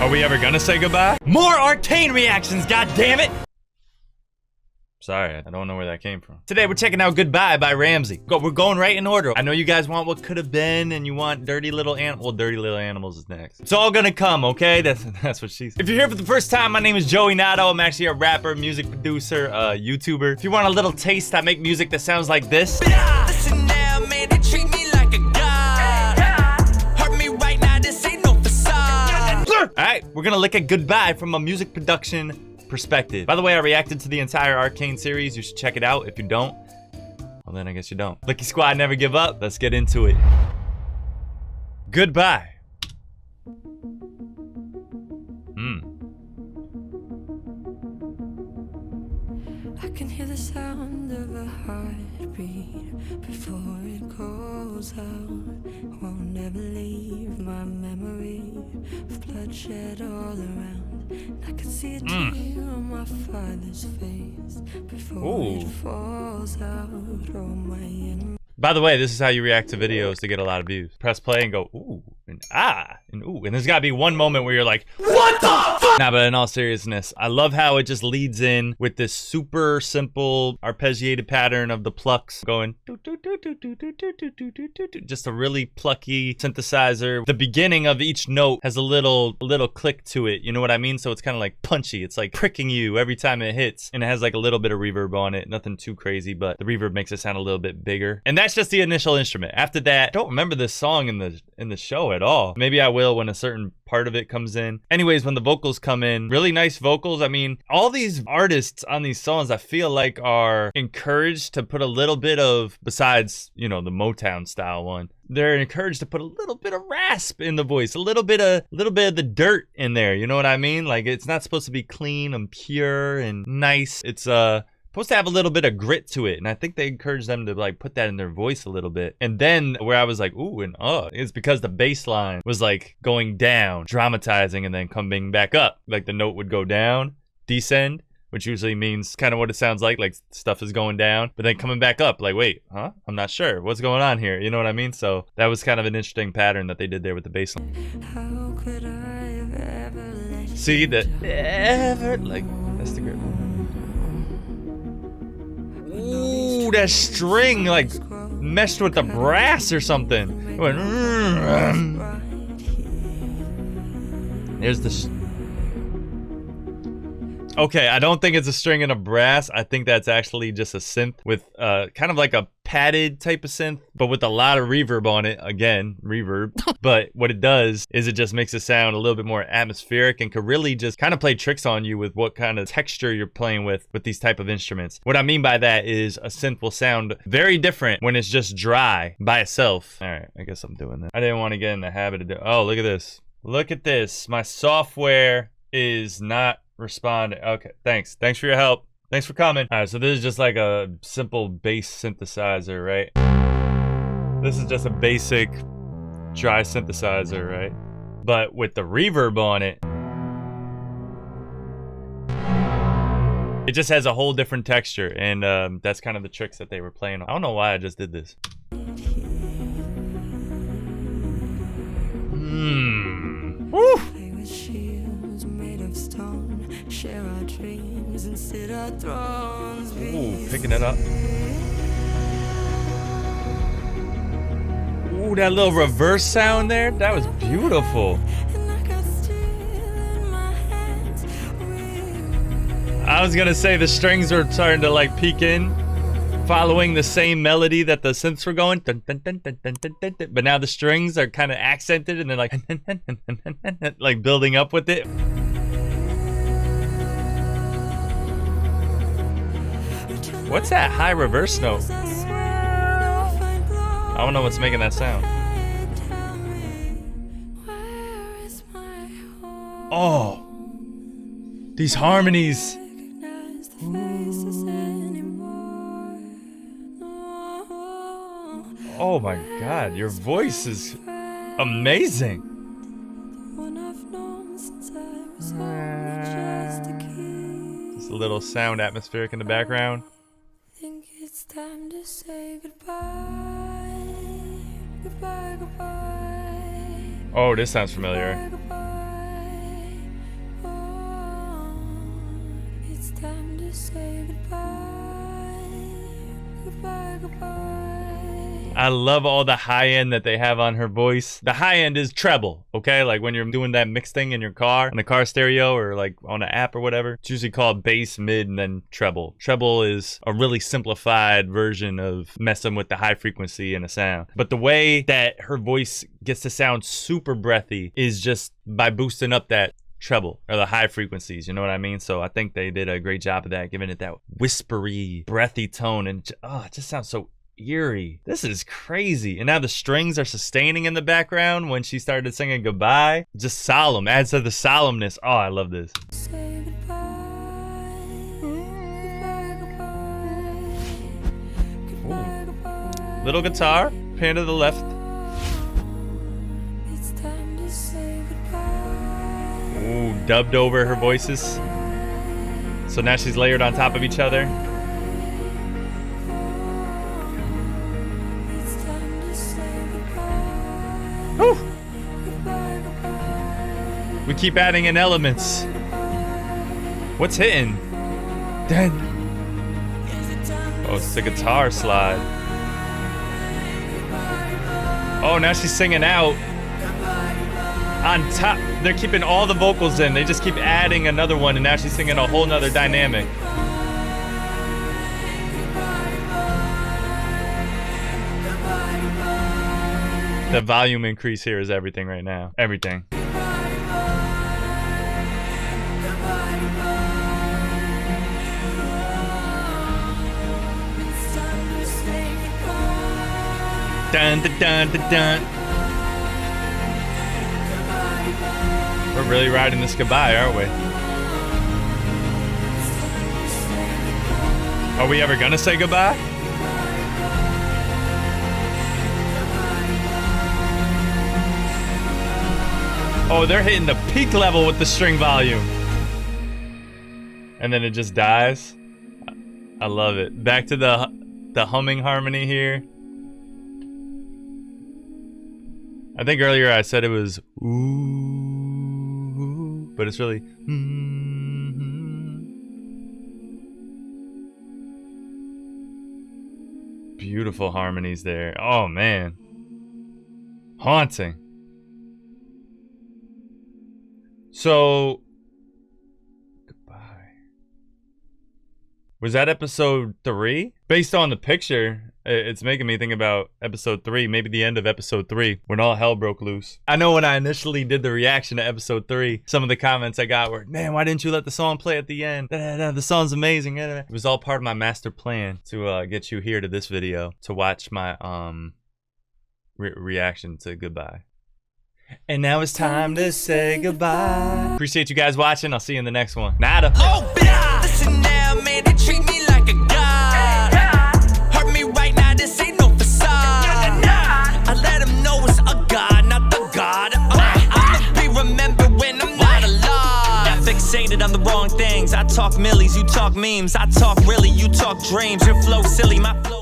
Are we ever gonna say goodbye? More Arcane reactions, god damn it! Sorry, I don't know where that came from. Today we're checking out Goodbye by Ramsey. We're going right in order. I know you guys want what could have been and you want Dirty Little Animals. Well, Dirty Little Animals is next. It's all gonna come, okay? That's what she said. If you're here for the first time, my name is Joey Nato. I'm actually a rapper, music producer, YouTuber. If you want a little taste, I make music that sounds like this. Listen now, man, they treat me like a god. Hurt me right now, this ain't no facade. Alright, we're gonna look at Goodbye from a music production perspective. By the way, I reacted to the entire Arcane series. You should check it out. If you don't, well then I guess you don't. Licky Squad, never give up. Let's get into it. Goodbye. I can hear the sound of a heartbeat before it goes out. Won't ever leave my memory of bloodshed all around. I can see a tear on my father's face before it falls out. Oh, my enemy. By the way, this is how you react to videos to get a lot of views. Press play and go, ooh, and ah, and ooh. And there's gotta be one moment where you're like, what the fuck? Nah, but in all seriousness, I love how it just leads in with this super simple arpeggiated pattern of the plucks going, just a really plucky synthesizer. The beginning of each note has a little click to it, you know what I mean? So it's kind of like punchy. It's like pricking you every time it hits. And it has like a little bit of reverb on it. Nothing too crazy, but the reverb makes it sound a little bit bigger. And that's just the initial instrument. After that, I don't remember this song in the show at all. Maybe I will when a certain part of it comes in. Anyways, when the vocals come in, really nice vocals. I mean, all these artists on these songs, I feel like are encouraged to put a little bit of, besides, you know, the Motown style one, they're encouraged to put a little bit of rasp in the voice, a little bit of the dirt in there. You know what I mean? Like, it's not supposed to be clean and pure and nice. It's supposed to have a little bit of grit to it, and I think they encourage them to like put that in their voice a little bit. And then where I was like, ooh and it's because the bass line was like going down, dramatizing, and then coming back up. Like the note would go down, descend, which usually means kind of what it sounds like stuff is going down, but then coming back up, like, wait, huh? I'm not sure. What's going on here? You know what I mean? So that was kind of an interesting pattern that they did there with the bass line. How could I have ever let you See, the ever, like, that's the grip. Ooh, that string like meshed with the brass or something. It went, there's the okay, I don't think it's a string and a brass. I think that's actually just a synth with kind of like a padded type of synth, but with a lot of reverb on it. Again, reverb. But what it does is it just makes it sound a little bit more atmospheric and could really just kind of play tricks on you with what kind of texture you're playing with these type of instruments. What I mean by that is a synth will sound very different when it's just dry by itself. All right, I guess I'm doing that. I didn't want to get in the habit of doing. Oh, look at this. Look at this. My software is not responding. Okay, thanks for your help. Thanks for coming. All right, so this is just like a simple bass synthesizer, right? This is just a basic dry synthesizer, right? But with the reverb on it, it just has a whole different texture, and that's kind of the tricks that they were playing on. I don't know why I just did this. Woo! Share our dreams and sit our thrones. Ooh, picking it up. Ooh, that little reverse sound there, that was beautiful. I was gonna say the strings are starting to like peek in, following the same melody that the synths were going, dun, dun, dun, dun, dun, dun, dun, dun. But now the strings are kind of accented and they're like, like building up with it. What's that high reverse note? I don't know what's making that sound. Oh, these harmonies. Oh my God, your voice is amazing. Just a little sound atmospheric in the background. It's time to say goodbye. Goodbye, goodbye. Oh, this sounds familiar. Goodbye, goodbye. say goodbye, goodbye, goodbye. I love all the high end that they have on her voice. The high end is treble, okay? Like when you're doing that mix thing in your car, on the car stereo or like on an app or whatever. It's usually called bass, mid, and then treble. Treble is a really simplified version of messing with the high frequency in a sound. But the way that her voice gets to sound super breathy is just by boosting up that treble or the high frequencies, you know what I mean? So I think they did a great job of that, giving it that whispery, breathy tone, and it just sounds so eerie. This is crazy. And now the strings are sustaining in the background when she started singing goodbye. Just solemn, adds to the solemnness. Oh, I love this. Say goodbye, goodbye, goodbye, goodbye, goodbye. Little guitar, pan to the left. It's time to say goodbye. Ooh, dubbed over her voices. So now she's layered on top of each other. It's time to say goodbye. Whew. Goodbye, goodbye. We keep adding in elements. What's hitting? Dun. Oh, it's the guitar slide. Oh, now she's singing out. On top, they're keeping all the vocals in. They just keep adding another one, and now she's singing a whole nother dynamic. The volume increase here is everything right now. Everything. Dun, dun, dun, dun, dun. We're really riding this goodbye, aren't we? Are we ever gonna say goodbye? Oh, they're hitting the peak level with the string volume. And then it just dies. I love it. Back to the humming harmony here. I think earlier I said it was ooh, but it's really beautiful harmonies there. Oh man, haunting. So, goodbye. Was that episode 3? Based on the picture, it's making me think about episode 3, maybe the end of episode 3, when all hell broke loose. I know when I initially did the reaction to episode 3, some of the comments I got were, man, why didn't you let the song play at the end? The song's amazing. It was all part of my master plan to get you here to this video to watch my reaction to Goodbye. And now it's time to say goodbye. Appreciate you guys watching. I'll see you in the next one. Nada. Oh, blah. Listen now, man, they treat me like a god. Hurt me right now, this ain't no facade. I let them know it's a god, not the god. I'ma be remembered when I'm not alive. Not fixated on the wrong things. I talk millies, you talk memes. I talk really, you talk dreams. Your flow silly, my flow